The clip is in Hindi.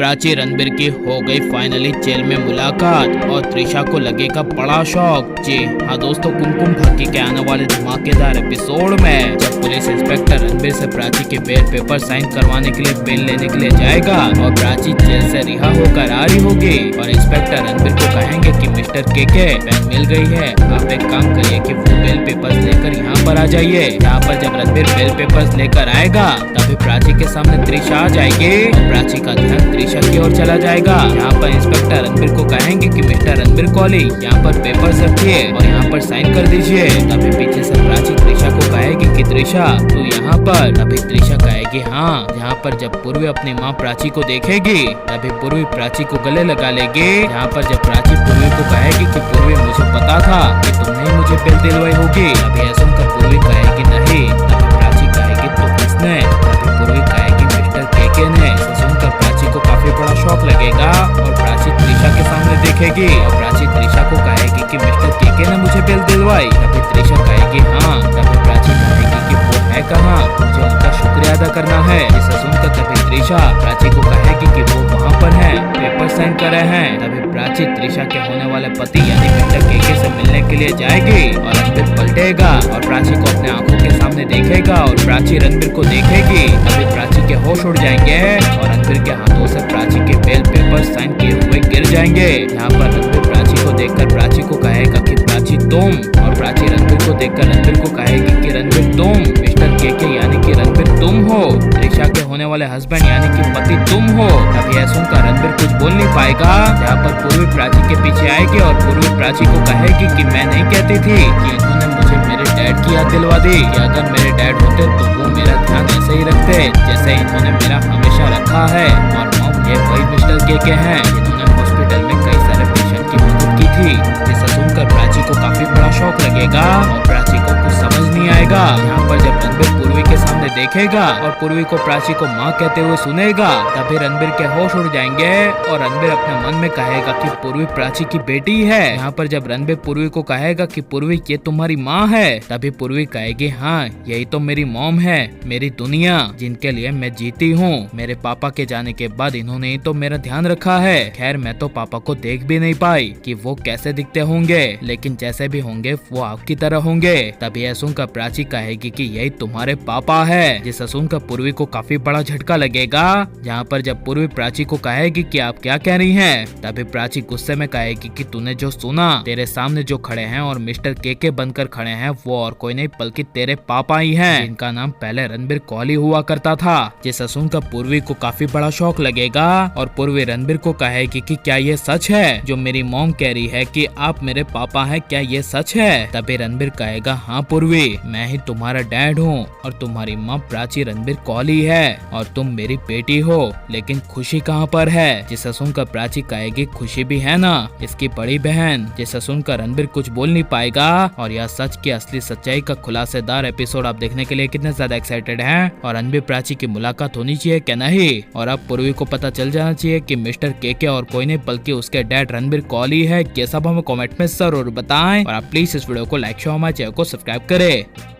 प्राची रणबीर की हो गई फाइनली जेल में मुलाकात और त्रिशा को लगेगा बड़ा शौक। जी हाँ दोस्तों, कुमकुम भाग्य के आने वाले धमाकेदार एपिसोड में जब पुलिस इंस्पेक्टर रणबीर से प्राची के बेल पेपर साइन करवाने के लिए बेल लेने के लिए जाएगा और प्राची जेल से रिहा होकर आ रही होगी और इंस्पेक्टर रणबीर को कहेंगे कि मिस्टर के पेन मिल गई है, आप एक काम करिए कि वो बेल पेपर्स लेकर यहाँ पर आ जाइए। यहाँ पर जब रणबीर बेल पेपर्स लेकर आएगा तभी प्राची के सामने त्रिशा आ जाएगी और प्राची का ध्यान त्रिशा की ओर चला जाएगा। यहाँ पर इंस्पेक्टर रणबीर को कहेंगे कि मिस्टर रणबीर कॉली, यहाँ पर पेपर्स रखिए और यहाँ पर साइन कर दीजिए। तभी पीछे से प्राची त्रिशा को कहेगी कि त्रिशा तू यहाँ पर। तभी त्रिशा कहेगी हाँ। यहाँ पर जब पूर्वी अपनी माँ प्राची को देखेगी तभी पूर्वी प्राची को गले लगा लेगी। यहाँ पर जब प्राची पूर्वी को कहेगी कि पूर्वी मुझे पता था कि तुमने ही मुझे बेल दिलवाई होगी। अभी ऐसा सुनकर पूर्वी कहेगी नहीं। तभी प्राची कहेगी तो किसने? तभी पूर्वी कहेगी मिस्टर के ने। ऐसा सुनकर प्राची को काफी बड़ा शौक लगेगा और प्राची त्रिशा के सामने देखेगी और प्राची त्रिशा को कहेगी कि मिस्टर के ने मुझे बेल दिलवाई। तभी त्रिशा कहेगी हाँ। तभी प्राची कहेगी कि वो है कहाँ, मुझे उनका शुक्रिया अदा करना है। इसे सुनकर तभी त्रिशा प्राची को कहेगी कि वो वहाँ पर है, पेपर साइन कर रहे हैं। तभी प्राची त्रिशा के होने वाले पति यानी मिस्टर के से मिलने के लिए जाएगी और रणबीर पलटेगा और प्राची को अपने आंखों के सामने देखेगा और प्राची रणबीर को देखेगी। तभी प्राची के होश उड़ जाएंगे और रणबीर के हाथों से प्राची के बेल पेपर साइन किए हुए गिर जाएंगे। यहाँ पर रणबीर प्राची को देखकर प्राची को कहेगा कि प्राची तुम, और प्राची रणबीर को देखकर रणबीर को कहेगी कि रणबीर तुम, मिस्टर के यानी कि रणबीर तुम हो, त्रिशा के होने वाले हस्बैंड यानी कि पति तुम हो। तभी यह सुनकर रणबीर कुछ बोल नहीं पाएगा। यहाँ पर पूर्वी प्राची के पीछे आएगी और पूर्वी प्राची को कहेगी कि मैं नहीं कहती थी कि इन्होंने मुझे मेरे डैड की याद दिलवा दी, कि अगर मेरे डैड होते तो वो मेरा ध्यान ऐसे ही रखते जैसे इन्होंने मेरा हमेशा रखा है। और मॉम ये वही मिस्टर के हैं जिन्होंने हॉस्पिटल में कई सारे पेशेंट की मदद की थी। जिसे सुनकर प्राची को काफी बड़ा शौक लगेगा और प्राची को कुछ समझ नहीं आएगा। यहाँ पर जब रणबीर पूर्वी के सामने देखेगा और पूर्वी को प्राची को माँ कहते हुए सुनेगा तभी रणबीर के होश उड़ जाएंगे और रणबीर अपने मन में कहेगा कि पूर्वी प्राची की बेटी है। यहाँ पर जब रणबीर पूर्वी को कहेगा कि पूर्वी ये तुम्हारी माँ है तभी पूर्वी कहेगी हाँ यही तो मेरी मॉम है, मेरी दुनिया जिनके लिए मैं जीती हूँ। मेरे पापा के जाने के बाद इन्होंने ही तो मेरा ध्यान रखा है। खैर मैं तो पापा को देख भी नहीं पाई कि वो कैसे दिखते होंगे, लेकिन जैसे भी होंगे वो आपकी तरह होंगे। तभी यह सुनकर प्राची कहेगी कि यही तुम्हारे पापा है। जिसे सुनकर पूर्वी को काफी बड़ा झटका लगेगा। जहाँ पर जब पूर्वी प्राची को कहेगी कि आप क्या कह रही हैं, तभी प्राची गुस्से में कहेगी कि तूने जो सुना, तेरे सामने जो खड़े हैं और मिस्टर के बनकर खड़े हैं वो और कोई नहीं बल्कि तेरे पापा ही हैं, जिनका नाम पहले रणबीर कॉली हुआ करता था। जिसे सुनकर पूर्वी को काफी बड़ा शौक लगेगा और पूर्वी रणबीर को कहेगी कि क्या ये सच है जो मेरी मॉम कह रही है कि आप मेरे पापा हैं, क्या ये सच है? तभी रणबीर कहेगा हाँ पूर्वी, मैं ही तुम्हारा डैड हूँ और तुम्हारी माँ प्राची रणबीर कॉली है और तुम मेरी बेटी हो, लेकिन खुशी कहाँ पर है? जिसे सुनकर प्राची कहेगी खुशी भी है ना, इसकी बड़ी बहन। जिसे सुनकर रणबीर कुछ बोल नहीं पाएगा और यह सच की असली सच्चाई का खुलासेदार एपिसोड आप देखने के लिए कितने ज्यादा एक्साइटेड हैं और रणबीर प्राची की मुलाकात होनी चाहिए क्या नहीं, और अब पूर्वी को पता चल जाना चाहिए कि मिस्टर के और कोई नहीं बल्कि उसके डैड रणबीर कॉली है। ये सब हमें कमेंट में जरूर बताएं और आप प्लीज इस वीडियो को लाइक शेयर हमारे चैनल को सब्सक्राइब करें।